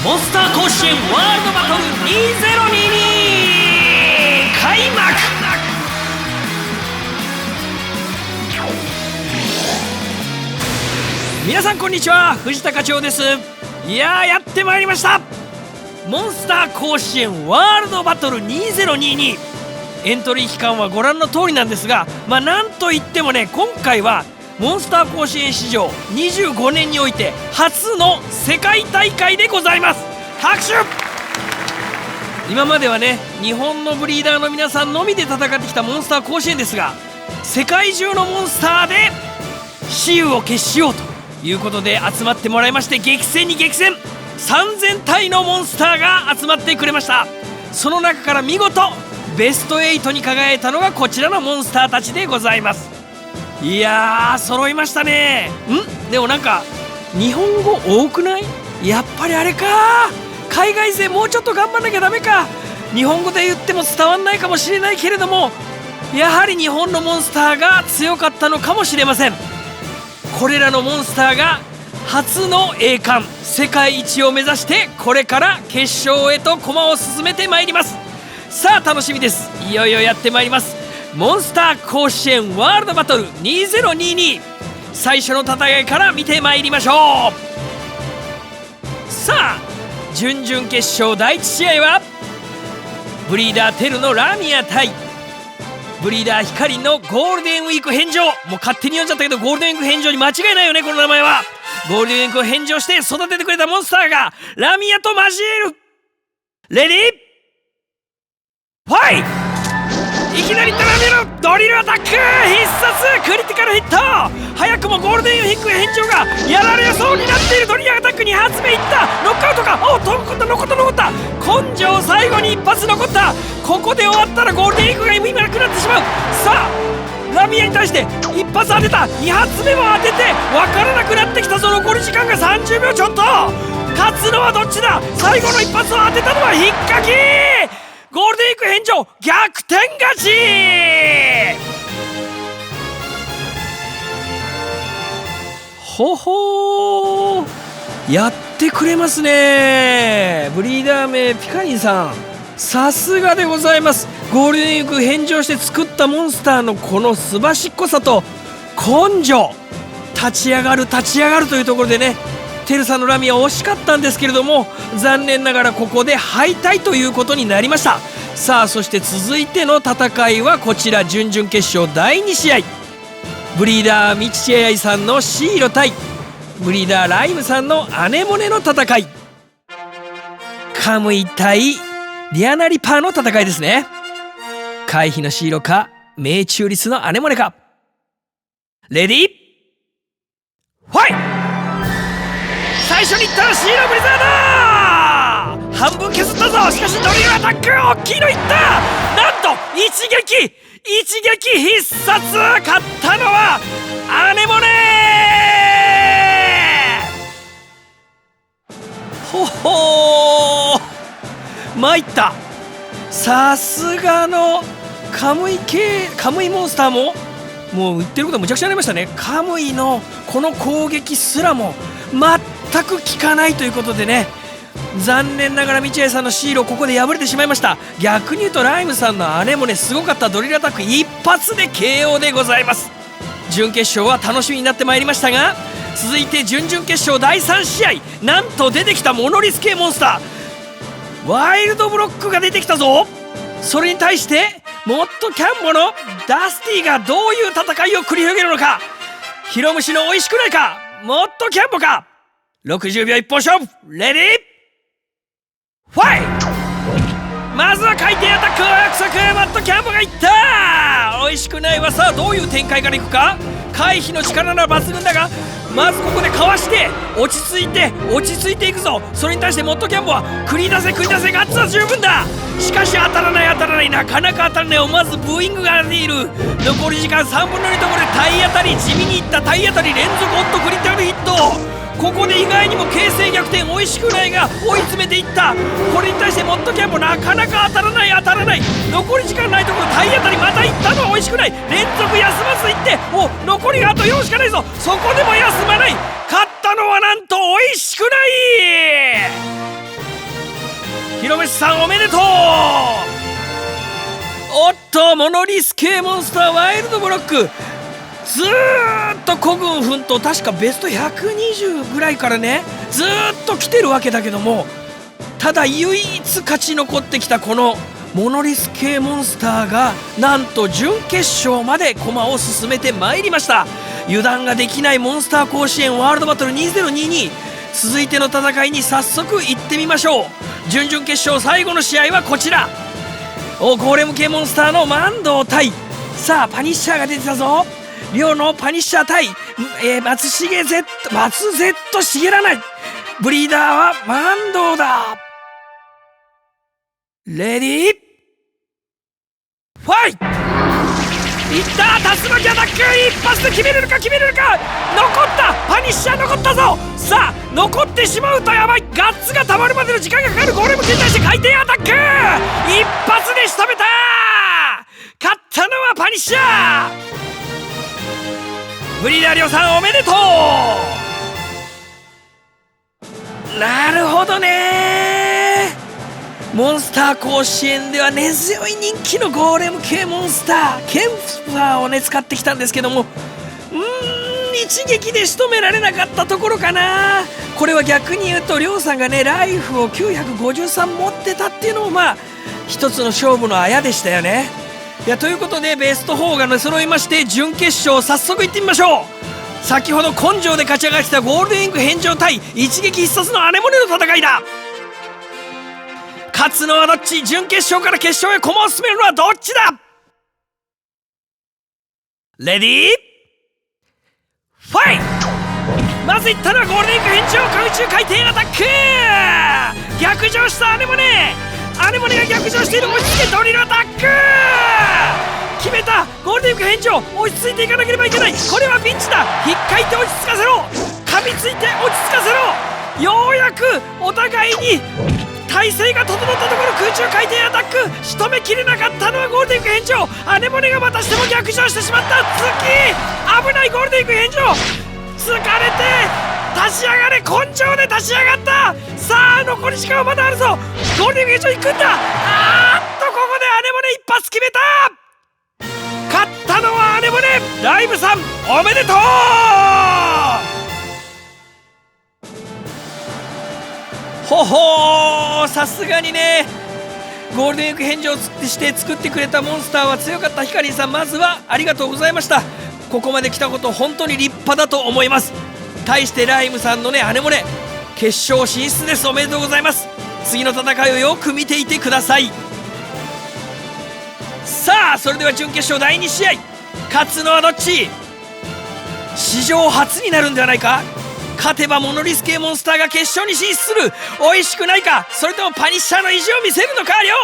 モンスター甲子園ワールドバトル2022開幕。皆さんこんにちは、藤田課長です。やってまいりました。モンスター甲子園ワールドバトル2022。エントリー期間はご覧の通りなんですが、なんといってもね、今回はモンスター甲子園史上25年において初の世界大会でございます。拍手。今まではね、日本のブリーダーの皆さんのみで戦ってきたモンスター甲子園ですが、世界中のモンスターで雌雄を決しようということで集まってもらいまして、激戦に激戦、3000体のモンスターが集まってくれました。その中から見事ベスト8に輝いたのがこちらのモンスターたちでございます。揃いましたね。でもなんか日本語多くない？やっぱりあれか、海外勢もうちょっと頑張んなきゃダメか。日本語で言っても伝わんないかもしれないけれども、やはり日本のモンスターが強かったのかもしれません。これらのモンスターが初の栄冠世界一を目指してこれから決勝へと駒を進めてまいります。さあ楽しみです。いよいよやってまいります。モンスター甲子園ワールドバトル2022、最初の戦いから見てまいりましょう。さあ準々決勝第1試合はブリーダーテルのラミア対ブリーダーヒカリンのゴールデンウィーク返上。もう勝手に読んじゃったけど、ゴールデンウィーク返上に間違いないよね、この名前は。ゴールデンウィークを返上して育ててくれたモンスターがラミアと交える。レディーファイ。いきなりラミアのドリルアタック必殺クリティカルヒット。早くもゴールデンウィーク返上がやられそうになっている。ドリルアタック2発目いった。ノックアウトか。残った根性最後に1発残った。ここで終わったらゴールデンウィークが意味なくなってしまう。さあラミアに対して1発当てた。2発目も当てて分からなくなってきたぞ。残り時間が30秒ちょっと。勝つのはどっちだ。最後の1発を当てたのは引っかき。ゴールデンウィーク返上逆転勝ち。ほほー、やってくれますね。ブリーダー名ピカリンさん、さすがでございます。ゴールデンウィーク返上して作ったモンスターのこのすばしっこさと根性、立ち上がるというところでね、テルさんのラミア惜しかったんですけれども、残念ながらここで敗退ということになりました。さあそして続いての戦いはこちら、準々決勝第2試合、ブリーダーミチチェアイさんのシーロ対ブリーダーライムさんのアネモネの戦い。カムイ対ディアナリパーの戦いですね。回避のシーロか命中率のアネモネか。レディーファイ。最初にいったらシーロブリザード、半分削ったぞ。しかしドリルアタック大きいのいった。なんと一撃必殺。勝ったのはアネモネ。ほほー、参った。さすがのカムイモンスターももう言ってることはむちゃくちゃになりましたね。カムイのこの攻撃すらも全く効かないということでね、残念ながらミチェイさんのシールをここで破れてしまいました。逆に言うとライムさんのアネモネすごかった。ドリルアタック一発で KO でございます。準決勝は楽しみになってまいりましたが、続いて準々決勝第3試合、なんと出てきたモノリス系モンスターワイルドブロックが出てきたぞ。それに対してもっとキャンボのダスティがどういう戦いを繰り広げるのか。ヒロムシの美味しくないか、もっとキャンボか。60秒一本勝負。レディーファイ。まずは回転アタックの約束、マットキャンボがいった。美味しくないはさあどういう展開からいくか。回避の力なら抜群だが、まずここでかわして落ち着いていくぞ。それに対してモットキャンボは繰り出せガッツは十分だ。しかし当たらない、なかなか当たらない。思わずブーイングが出ている。残り時間3分の2ところで体当たり、地味にいった体当たり連続オットクリティカルヒット。ここで意外にも形勢逆転、美味しくないが追い詰めていった。これに対してモットキャンボなかなか当たらない。残り時間ないところ体当たり、またいったのは美味しくない。連続休まずいって、残りがあと4しかないぞ。そこでも休まない。勝ったのはなんと美味しくない。ろめしさんおめでとう。おっとモノリス系モンスターワイルドブロック、ずーっと孤軍奮闘、確かベスト120ぐらいからねずーっと来てるわけだけども、ただ唯一勝ち残ってきたこのモノリス系モンスターがなんと準決勝まで駒を進めてまいりました。油断ができないモンスター甲子園ワールドバトル2022、続いての戦いに早速行ってみましょう。準々決勝最後の試合はこちら、ゴーレム系モンスターのマンドウ対、さあパニッシャーが出てたぞ。両のパニッシャー対、松 Z 茂らない。ブリーダーはマンドウだ。レディーファイト。いった、竜巻アタック一発で決めれるか、残ったパニッシャー残ったぞ。さあ残ってしまうとやばい、ガッツが溜まるまでの時間がかかるゴーレム系に対して回転アタック一発で仕留めた。勝ったのはパニッシャー。ブリーダーリョウさんおめでとう。なるほどね、モンスター甲子園では根強い人気のゴーレム系モンスターケンプァーをね使ってきたんですけども、一撃で仕留められなかったところかな。これは逆に言うとリョウさんがねライフを953持ってたっていうのも一つの勝負のあやでしたよね。いやということでベスト4がね揃いまして、準決勝早速いってみましょう。先ほど根性で勝ち上がってきたゴールデンウィング返上対一撃必殺のアネモネの戦いだ。勝つのはどっち、準決勝から決勝へ駒を進めるのはどっちだ。レディーファイト。まずいったのはゴールデンウィング返上空中回転アタック、逆上したアネモネが逆上している。落ち着けドリルアタック決めた。ゴールデンウィング返上落ち着いていかなければいけない。これはピンチだ。引っかいて落ち着かせろ、噛みついて落ち着かせろ。ようやくお互いに体勢が整ったところ空中回転アタック、仕留めきれなかったのはゴールデンウィング返上。アネモネがまたしても逆上してしまった。危ない。ゴールデンウィング返上疲れて立ち上がれ、根性で立ち上がった。さあ残り時間はまだあるぞ。ゴールデンウィング返上行くんだ。ここでアネモネ一発決めた。勝ったのはアネモネ。ライブさんおめでとう。ほほー、さすがにねゴールデンウィーク返上して作ってくれたモンスターは強かった。ヒカリンさんまずはありがとうございました。ここまで来たこと本当に立派だと思います。対してライムさんのねアネモネ決勝進出です。おめでとうございます。次の戦いをよく見ていてください。さあそれでは準決勝第2試合、勝つのはどっち。史上初になるんではないか。勝てばモノリス系モンスターが決勝に進出する。美味しくないか、それともパニッシャーの意地を見せるのか。リョウ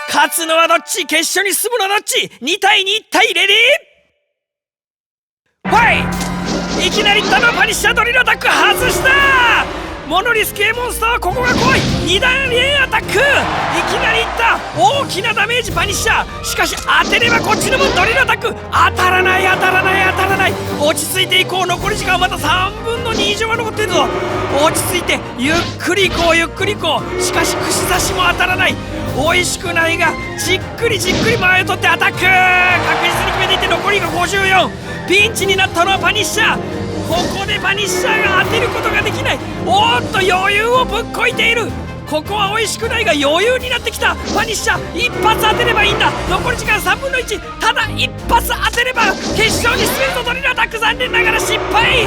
勝つのはどっち、決勝に進むのはどっち。2対2対レディーファイ。いきなりいったのはパニッシャードリルアタック外した。モノリス系モンスターはここが怖い。2段連アタックいきなりいった。大きなダメージパニッシャー。しかし当てればこっちのもドリルアタック当たらない。落ち着いていこう。残り時間はまた3分の2以上は残ってるぞ。落ち着いてゆっくりいこう。しかし串刺しも当たらない。美味しくないがじっくり前を取ってアタック確実に決めていって、残りが54。ピンチになったのはパニッシャー。ここでパニッシャーが当てることができない。おっと余裕をぶっこいている。ここは美味しくないが余裕になってきた。パニッシャー一発当てればいいんだ。残り時間3分の1。ただ一発当てれば決勝に進めるとドリルアタック。残念ながら失敗。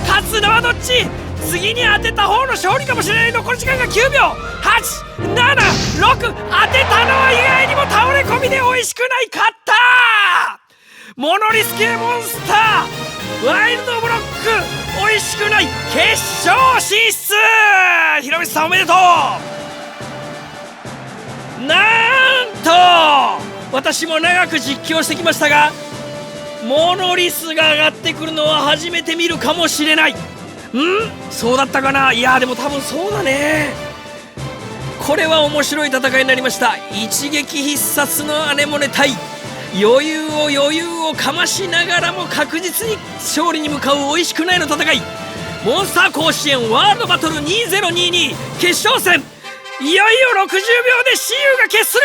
勝つのはどっち。次に当てた方の勝利かもしれない。残り時間が9秒。8、7、6。当てたのは意外にも倒れ込みで美味しくない。勝ったモノリス系モンスターワイルドブロック美味しくない決勝進出。ひろみさんおめでとう。なんと私も長く実況してきましたが、モノリスが上がってくるのは初めて見るかもしれない。そうだったかな。いやでも多分そうだね。これは面白い戦いになりました。一撃必殺のアネモネ対余裕をかましながらも確実に勝利に向かう美味しくないの戦い。モンスター甲子園ワールドバトル2022決勝戦。いよいよ60秒で雌雄が決する。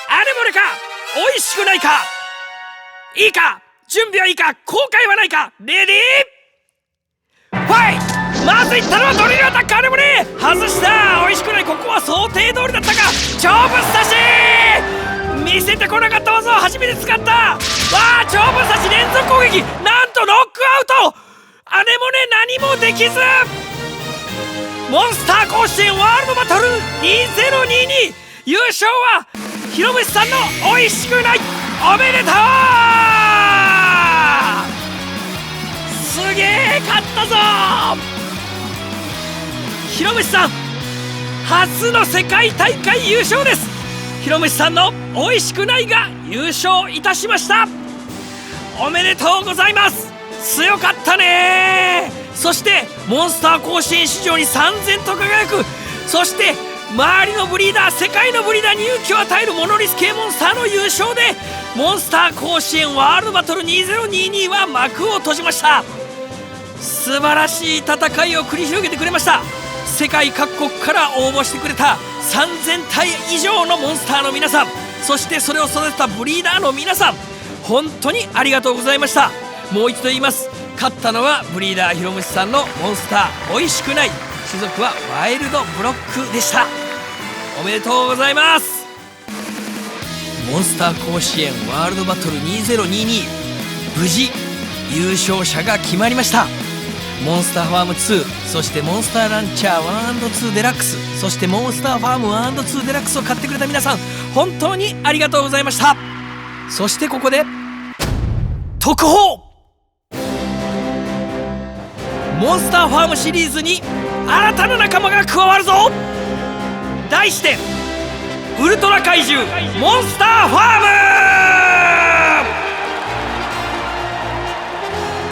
あれもれか、おいしくないか、いいか、準備はいいか、後悔はないか、レディーファイト。まずいったのはドリルアタック、あれもね外した。おいしくない。ここは想定通りだったか。超ぶっ刺し見せてこなかった技を初めて使った。わあ、超ぶっ刺し連続攻撃、なんとノックアウト。あれもね何もできず。モンスター甲子園ワールドバトル2022、優勝はひろむしさんのおいしくない。おめでとう。すげえ、勝ったぞ。ひろむしさん初の世界大会優勝です。ひろむしさんのおいしくないが優勝いたしました。おめでとうございます。強かったね。そしてモンスター甲子園史上に3000と輝く。そして周りのブリーダー、世界のブリーダーに勇気を与えるモノリス系モンスターの優勝で、モンスター甲子園ワールドバトル2022は幕を閉じました。素晴らしい戦いを繰り広げてくれました。世界各国から応募してくれた3000体以上のモンスターの皆さん、そしてそれを育てたブリーダーの皆さん、本当にありがとうございました。もう一度言います。勝ったのはブリーダーひろむしさんのモンスターおいしくない、種族はワイルドブロックでした。おめでとうございます。モンスター甲子園ワールドバトル2022、無事優勝者が決まりました。モンスターファーム2、そしてモンスターランチャー 1&2 デラックス、そしてモンスターファーム 1&2 デラックスを買ってくれた皆さん、本当にありがとうございました。そしてここで特報。モンスターファームシリーズに新たな仲間が加わるぞ。題してウルトラ怪獣モンスターファーム。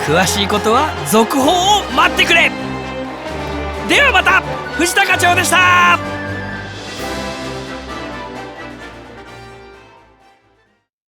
詳しいことは続報を待ってくれ。ではまた、藤田課長でした。